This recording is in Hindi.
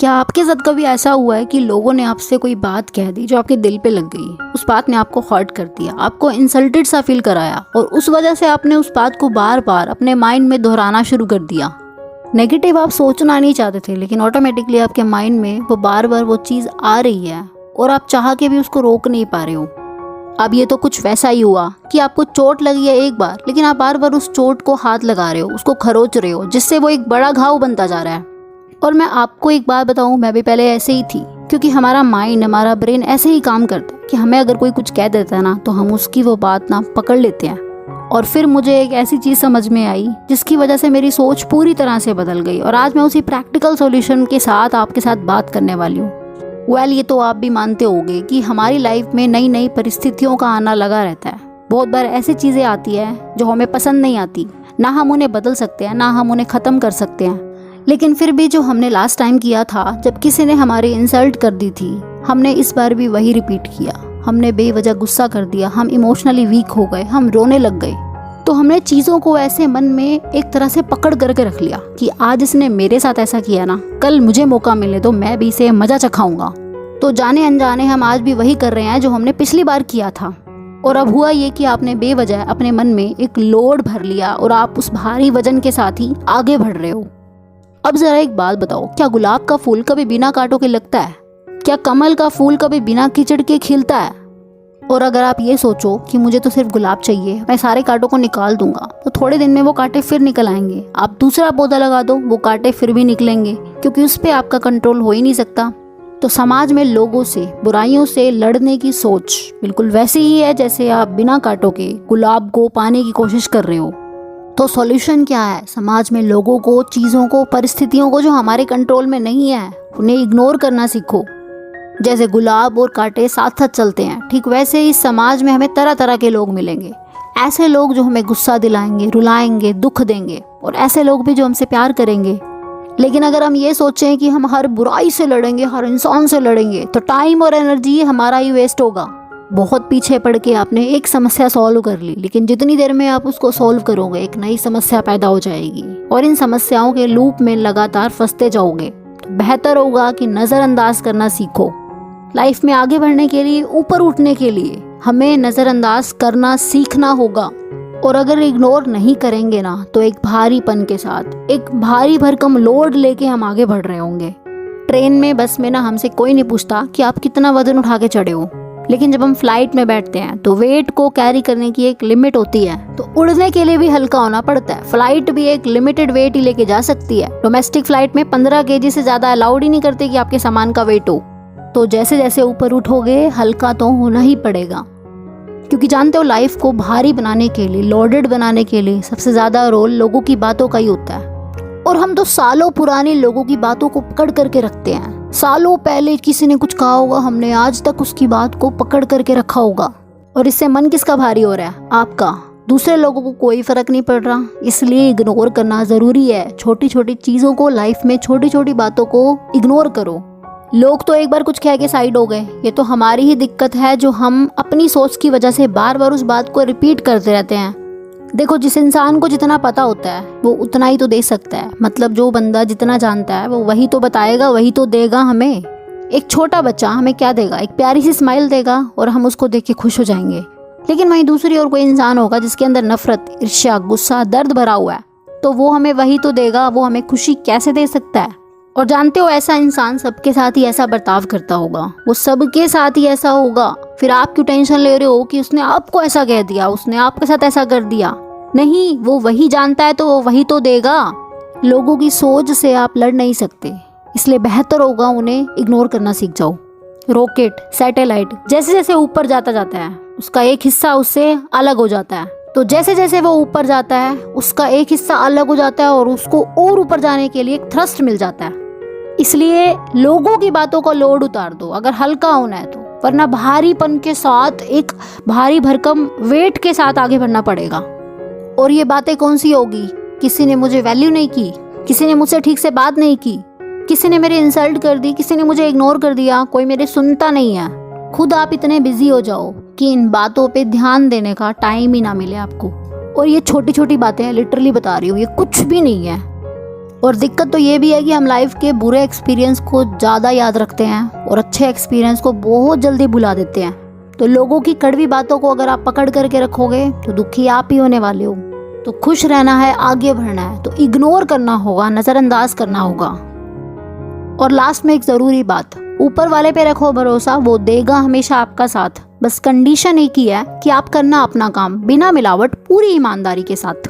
क्या आपके साथ कभी ऐसा हुआ है कि लोगों ने आपसे कोई बात कह दी जो आपके दिल पे लग गई, उस बात ने आपको हर्ट कर दिया, आपको इंसल्टेड सा फील कराया और उस वजह से आपने उस बात को बार बार अपने माइंड में दोहराना शुरू कर दिया। नेगेटिव आप सोचना नहीं चाहते थे लेकिन ऑटोमेटिकली आपके माइंड में वो बार बार वो चीज़ आ रही है और आप चाह के भी उसको रोक नहीं पा रहे हो। अब ये तो कुछ वैसा ही हुआ कि आपको चोट लगी है एक बार, लेकिन आप बार बार उस चोट को हाथ लगा रहे हो, उसको खरोच रहे हो, जिससे वो एक बड़ा घाव बनता जा रहा है। और मैं आपको एक बात बताऊं, मैं भी पहले ऐसे ही थी, क्योंकि हमारा माइंड, हमारा ब्रेन ऐसे ही काम करता है कि हमें अगर कोई कुछ कह देता है ना तो हम उसकी वो बात ना पकड़ लेते हैं। और फिर मुझे एक ऐसी चीज़ समझ में आई जिसकी वजह से मेरी सोच पूरी तरह से बदल गई और आज मैं उसी प्रैक्टिकल सॉल्यूशन के साथ आपके साथ बात करने वाली हूँ। ये तो आप भी मानते होंगे कि हमारी लाइफ में नई नई परिस्थितियों का आना लगा रहता है। बहुत बार ऐसी चीज़ें आती है जो हमें पसंद नहीं आती, ना हम उन्हें बदल सकते हैं ना हम उन्हें ख़त्म कर सकते हैं। लेकिन फिर भी जो हमने लास्ट टाइम किया था जब किसी ने हमारी इंसल्ट कर दी थी, हमने इस बार भी वही रिपीट किया। हमने बेवजह गुस्सा कर दिया, हम इमोशनली वीक हो गए, हम रोने लग गए। तो हमने चीज़ों को ऐसे मन में एक तरह से पकड़ करके रख लिया कि आज इसने मेरे साथ ऐसा किया ना, कल मुझे मौका मिले तो मैं भी इसे मजा चखाऊंगा। तो जाने अनजाने हम आज भी वही कर रहे हैं जो हमने पिछली बार किया था। और अब हुआ ये कि आपने बेवजह अपने मन में एक लोड भर लिया और आप उस भारी वजन के साथ ही आगे बढ़ रहे हो। अब जरा एक बात बताओ, क्या गुलाब का फूल कभी बिना कांटों के लगता है? क्या कमल का फूल कभी बिना कीचड़ के खिलता है? और अगर आप ये सोचो कि मुझे तो सिर्फ गुलाब चाहिए, मैं सारे कांटों को निकाल दूंगा, तो थोड़े दिन में वो कांटे फिर निकल आएंगे। आप दूसरा पौधा लगा दो, वो कांटे फिर भी निकलेंगे, क्योंकि उस पर आपका कंट्रोल हो ही नहीं सकता। तो समाज में लोगों से, बुराइयों से लड़ने की सोच बिल्कुल वैसी ही है जैसे आप बिना कांटों के गुलाब को पाने की कोशिश कर रहे हो। तो सॉल्यूशन क्या है? समाज में लोगों को, चीज़ों को, परिस्थितियों को जो हमारे कंट्रोल में नहीं है उन्हें इग्नोर करना सीखो। जैसे गुलाब और कांटे साथ साथ चलते हैं, ठीक वैसे ही समाज में हमें तरह तरह के लोग मिलेंगे। ऐसे लोग जो हमें गुस्सा दिलाएंगे, रुलाएंगे, दुख देंगे, और ऐसे लोग भी जो हमसे प्यार करेंगे। लेकिन अगर हम ये सोचें कि हम हर बुराई से लड़ेंगे, हर इंसान से लड़ेंगे, तो टाइम और एनर्जी हमारा ही वेस्ट होगा। बहुत पीछे पड़ के आपने एक समस्या सॉल्व कर ली, लेकिन जितनी देर में आप उसको सॉल्व करोगे एक नई समस्या पैदा हो जाएगी और इन समस्याओं के लूप में लगातार फंसते जाओगे। तो बेहतर होगा कि नज़रअंदाज करना सीखो। लाइफ में आगे बढ़ने के लिए, ऊपर उठने के लिए हमें नज़रअंदाज करना सीखना होगा। और अगर इग्नोर नहीं करेंगे ना तो एक भारीपन के साथ, एक भारी भरकम लोड लेके हम आगे बढ़ रहे होंगे। ट्रेन में, बस में ना हमसे कोई नहीं पूछता कि आप कितना वजन उठा के चढ़े हो, लेकिन जब हम फ्लाइट में बैठते हैं तो वेट को कैरी करने की एक लिमिट होती है। तो उड़ने के लिए भी हल्का होना पड़ता है। फ्लाइट भी एक लिमिटेड वेट ही लेके जा सकती है। डोमेस्टिक फ्लाइट में 15 kg से ज़्यादा अलाउड ही नहीं करते कि आपके सामान का वेट हो। तो जैसे जैसे ऊपर उठोगे हल्का तो होना ही पड़ेगा, क्योंकि जानते हो लाइफ को भारी बनाने के लिए, लोडेड बनाने के लिए सबसे ज़्यादा रोल लोगों की बातों का ही होता है। और हम तो सालों पुराने लोगों की बातों को पकड़ करके रखते हैं। सालों पहले किसी ने कुछ कहा होगा, हमने आज तक उसकी बात को पकड़ करके रखा होगा। और इससे मन किसका भारी हो रहा है? आपका। दूसरे लोगों को कोई फर्क नहीं पड़ रहा, इसलिए इग्नोर करना ज़रूरी है। छोटी छोटी चीज़ों को, लाइफ में छोटी छोटी बातों को इग्नोर करो। लोग तो एक बार कुछ कह के साइड हो गए, ये तो हमारी ही दिक्कत है जो हम अपनी सोच की वजह से बार बार उस बात को रिपीट करते रहते हैं। देखो, जिस इंसान को जितना पता होता है वो उतना ही तो दे सकता है। मतलब जो बंदा जितना जानता है वो वही तो बताएगा, वही तो देगा हमें। एक छोटा बच्चा हमें क्या देगा? एक प्यारी सी स्माइल देगा और हम उसको देख के खुश हो जाएंगे। लेकिन वहीं दूसरी ओर कोई इंसान होगा जिसके अंदर नफरत, ईर्ष्या, गुस्सा, दर्द भरा हुआ है, तो वो हमें वही तो देगा, वो हमें खुशी कैसे दे सकता है? और जानते हो, ऐसा इंसान सबके साथ ही ऐसा बर्ताव करता होगा, वो सबके साथ ही ऐसा होगा। फिर आप क्यों टेंशन ले रहे हो कि उसने आपको ऐसा कह दिया, उसने आपके साथ ऐसा कर दिया? नहीं, वो वही जानता है तो वो वही तो देगा। लोगों की सोच से आप लड़ नहीं सकते, इसलिए बेहतर होगा उन्हें इग्नोर करना सीख जाओ। रॉकेट, सैटेलाइट जैसे जैसे ऊपर जाता है उसका एक हिस्सा उससे अलग हो जाता है। तो जैसे जैसे वो ऊपर जाता है उसका एक हिस्सा अलग हो जाता है और उसको और ऊपर जाने के लिए एक थ्रस्ट मिल जाता है। इसलिए लोगों की बातों का लोड उतार दो अगर हल्का होना है तो, वरना भारीपन के साथ, एक भारी भरकम वेट के साथ आगे बढ़ना पड़ेगा। और ये बातें कौन सी होगी? किसी ने मुझे वैल्यू नहीं की, किसी ने मुझसे ठीक से बात नहीं की, किसी ने मेरी इंसल्ट कर दी, किसी ने मुझे इग्नोर कर दिया, कोई मेरे सुनता नहीं है। खुद आप इतने बिजी हो जाओ कि इन बातों पे ध्यान देने का टाइम ही ना मिले आपको। और ये छोटी छोटी बातें हैं, लिटरली बता रही हूँ, ये कुछ भी नहीं है। और दिक्कत तो ये भी है कि हम लाइफ के बुरे एक्सपीरियंस को ज़्यादा याद रखते हैं और अच्छे एक्सपीरियंस को बहुत जल्दी भुला देते हैं। तो लोगों की कड़वी बातों को अगर आप पकड़ करके रखोगे तो दुखी आप ही होने वाले हो। तो खुश रहना है, आगे बढ़ना है तो इग्नोर करना होगा, नज़रअंदाज करना होगा। और लास्ट में एक ज़रूरी बात, ऊपर वाले पे रखो भरोसा, वो देगा हमेशा आपका साथ। बस कंडीशन एक ही है कि आप करना अपना काम बिना मिलावट, पूरी ईमानदारी के साथ।